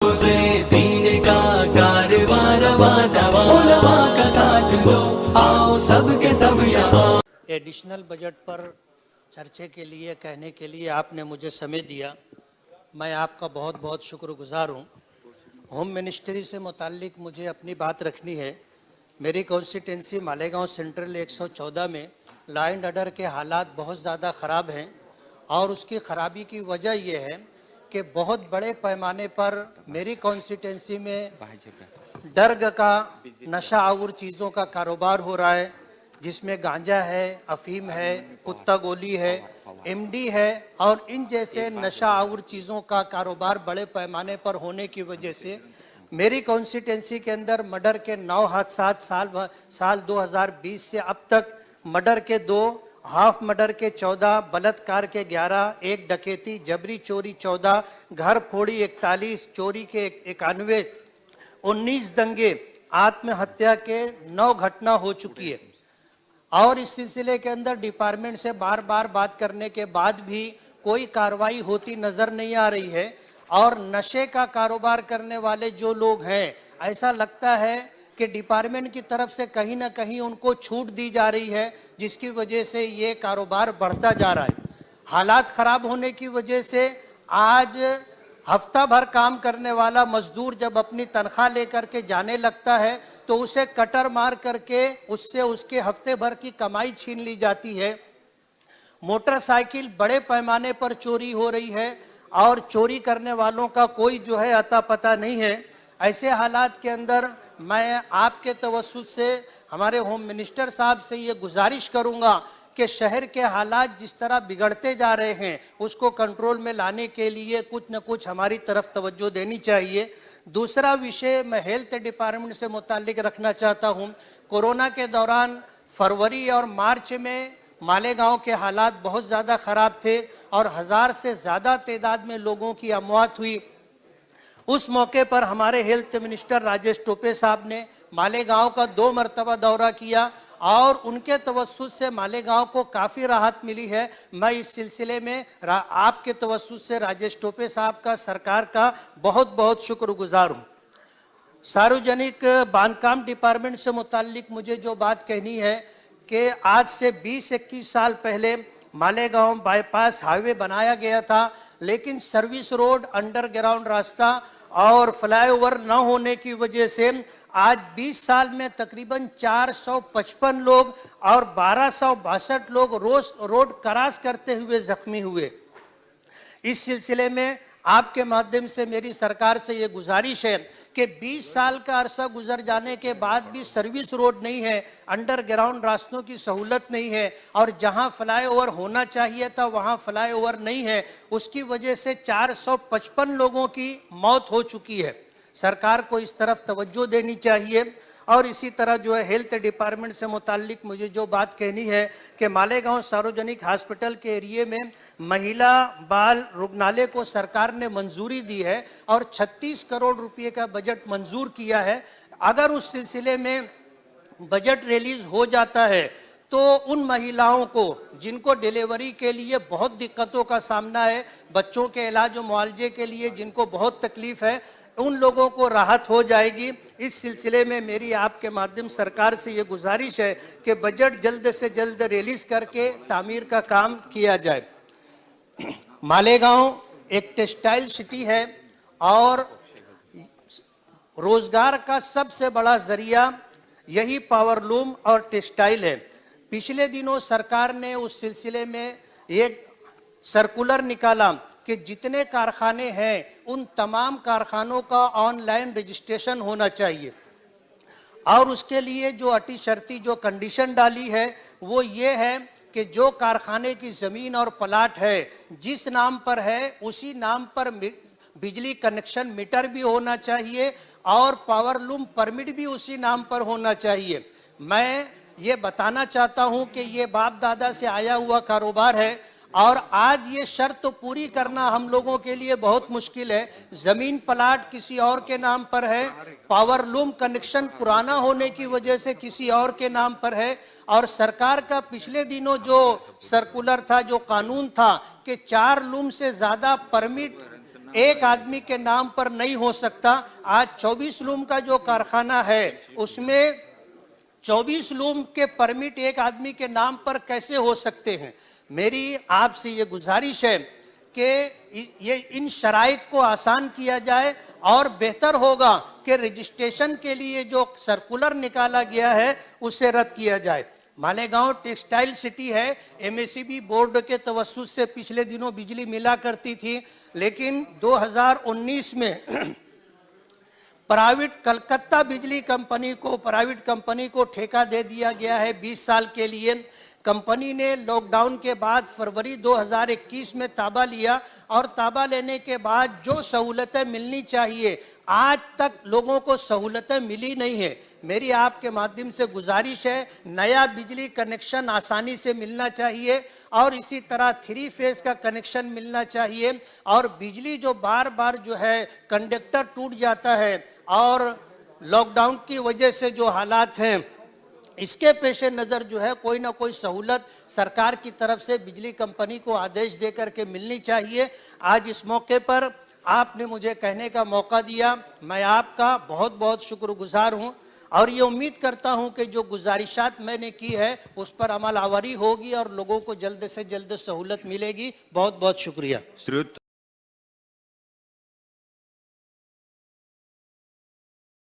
से दीन का कारवां रवा दवा उलमा का साथ लो आओ सब के सब यहाँ। एडिशनल बजट पर चर्चा के लिए कहने के लिए आपने मुझे समय दिया, मैं आपका बहुत बहुत शुक्रगुजार हूँ। होम मिनिस्ट्री से मुताल्लिक मुझे अपनी बात रखनी है। मेरी कॉन्स्टिटेंसी मालेगांव सेंट्रल 114 में लॉ एंड ऑर्डर के हालात बहुत ज़्यादा ख़राब हैं और उसकी ख़राबी की वजह यह है कि बहुत बड़े पैमाने पर मेरी कॉन्स्टिटेंसी में ड्रग का नशा आवर चीज़ों का कारोबार हो रहा है, जिसमें गांजा है, अफीम है, कुत्ता गोली है, एमडी है और इन जैसे नशा आवर चीज़ों का कारोबार बड़े पैमाने पर होने की वजह से मेरी कॉन्स्टिटेंसी के अंदर मर्डर के 9 हादसात साल 2020 से अब तक मर्डर के 2, हाफ मर्डर के 14, बलात्कार के 11, एक डकैती जबरी चोरी 14, घर फोड़ी 41, चोरी के 91, 19 दंगे, आत्महत्या के 9 घटना हो चुकी है। और इस सिलसिले के अंदर डिपार्टमेंट से बार बार बात करने के बाद भी कोई कार्रवाई होती नजर नहीं आ रही है और नशे का कारोबार करने वाले जो लोग हैं, ऐसा लगता है कि डिपार्टमेंट की तरफ से कहीं ना कहीं उनको छूट दी जा रही है, जिसकी वजह से ये कारोबार बढ़ता जा रहा है। हालात खराब होने की वजह से आज हफ्ता भर काम करने वाला मजदूर जब अपनी तनख्वाह लेकर के जाने लगता है तो उसे कटर मार करके उससे उसके हफ्ते भर की कमाई छीन ली जाती है। मोटरसाइकिल बड़े पैमाने पर चोरी हो रही है और चोरी करने वालों का कोई जो है अता पता नहीं है। ऐसे हालात के अंदर मैं आपके तवस्सुत से हमारे होम मिनिस्टर साहब से ये गुजारिश करूंगा कि शहर के हालात जिस तरह बिगड़ते जा रहे हैं उसको कंट्रोल में लाने के लिए कुछ न कुछ हमारी तरफ तवज्जो देनी चाहिए। दूसरा विषय मैं हेल्थ डिपार्टमेंट से मुताल्लिक रखना चाहता हूँ। कोरोना के दौरान फरवरी और मार्च में मालेगांव के हालात बहुत ज़्यादा ख़राब थे और 1000 से ज़्यादा तादाद में लोगों की अमवात हुई। उस मौके पर हमारे हेल्थ मिनिस्टर राजेश टोपे साहब ने मालेगांव का 2 मरतबा दौरा किया और उनके तवस्सुत से मालेगांव को काफ़ी राहत मिली है। मैं इस सिलसिले में आपके तवस्सुत से राजेश टोपे साहब का, सरकार का बहुत बहुत शुक्रगुजार हूँ। सार्वजनिक बांधकाम डिपार्टमेंट से मुताल्लिक मुझे जो बात कहनी है कि आज से 20-21 साल पहले मालेगांव बाईपास हाईवे बनाया गया था, लेकिन सर्विस रोड, अंडरग्राउंड रास्ता और फ्लाईओवर न होने की वजह से आज 20 साल में तकरीबन 455 लोग और 1262 लोग रोज रोड क्रॉस करते हुए जख्मी हुए। इस सिलसिले में आपके माध्यम से मेरी सरकार से ये गुजारिश है कि 20 साल का अरसा गुजर जाने के बाद भी सर्विस रोड नहीं है, अंडरग्राउंड रास्तों की सहूलत नहीं है और जहां फ्लाईओवर होना चाहिए था वहां फ्लाईओवर नहीं है। उसकी वजह से 455 लोगों की मौत हो चुकी है। सरकार को इस तरफ तवज्जो देनी चाहिए। और इसी तरह जो है हेल्थ डिपार्टमेंट से मुताल्लिक मुझे जो बात कहनी है कि मालेगांव सार्वजनिक हॉस्पिटल के एरिए में महिला बाल रुग्णालय को सरकार ने मंजूरी दी है और 36 करोड़ रुपए का बजट मंजूर किया है। अगर उस सिलसिले में बजट रिलीज हो जाता है तो उन महिलाओं को जिनको डिलीवरी के लिए बहुत दिक्कतों का सामना है, बच्चों के इलाज और मुआवजे के लिए जिनको बहुत तकलीफ है, उन लोगों को राहत हो जाएगी। इस सिलसिले में मेरी आपके माध्यम सरकार से ये गुजारिश है कि बजट जल्द से जल्द रिलीज करके तामीर का काम किया जाए। मालेगांव एक टेक्सटाइल सिटी है और रोजगार का सबसे बड़ा जरिया यही पावरलूम और टेक्सटाइल है। पिछले दिनों सरकार ने उस सिलसिले में एक सर्कुलर निकाला कि जितने कारखाने हैं उन तमाम कारखानों का ऑनलाइन रजिस्ट्रेशन होना चाहिए और उसके लिए जो अटी शर्ती जो कंडीशन डाली है वो ये है कि जो कारखाने की ज़मीन और प्लाट है जिस नाम पर है उसी नाम पर बिजली कनेक्शन मीटर भी होना चाहिए और पावरलूम परमिट भी उसी नाम पर होना चाहिए। मैं ये बताना चाहता हूँ कि ये बाप दादा से आया हुआ कारोबार है और आज ये शर्त पूरी करना हम लोगों के लिए बहुत मुश्किल है। जमीन प्लाट किसी और के नाम पर है, पावरलूम कनेक्शन पुराना होने की वजह से किसी और के नाम पर है और सरकार का पिछले दिनों जो सर्कुलर था, जो कानून था कि 4 लूम से ज्यादा परमिट एक आदमी के नाम पर नहीं हो सकता। आज 24 लूम का जो कारखाना है उसमें 24 लूम के परमिट एक आदमी के नाम पर कैसे हो सकते हैं। मेरी आपसे ये गुजारिश है कि ये इन शराइत को आसान किया जाए और बेहतर होगा कि रजिस्ट्रेशन के लिए जो सर्कुलर निकाला गया है उसे रद्द किया जाए। मालेगांव टेक्सटाइल सिटी है, एमएसईबी बोर्ड के तवस्सुस से पिछले दिनों बिजली मिला करती थी, लेकिन 2019 में प्राइवेट कलकत्ता बिजली कंपनी को प्राइवेट कंपनी को ठेका दे दिया गया है 20 साल के लिए। कंपनी ने लॉकडाउन के बाद फरवरी 2021 में ताबा लिया और ताबा लेने के बाद जो सहूलतें मिलनी चाहिए आज तक लोगों को सहूलतें मिली नहीं है। मेरी आपके माध्यम से गुजारिश है, नया बिजली कनेक्शन आसानी से मिलना चाहिए और इसी तरह 3 फेज का कनेक्शन मिलना चाहिए। और बिजली जो बार बार जो है कंडक्टर टूट जाता है और लॉकडाउन की वजह से जो हालात हैं इसके पेशे नज़र जो है कोई ना कोई सहूलत सरकार की तरफ से बिजली कंपनी को आदेश दे करके मिलनी चाहिए। आज इस मौके पर आपने मुझे कहने का मौका दिया, मैं आपका बहुत बहुत शुक्रगुजार हूं और ये उम्मीद करता हूं कि जो गुजारिशात मैंने की है उस पर अमल आवरी होगी और लोगों को जल्द से जल्द सहूलत मिलेगी। बहुत बहुत शुक्रिया। श्रीयुत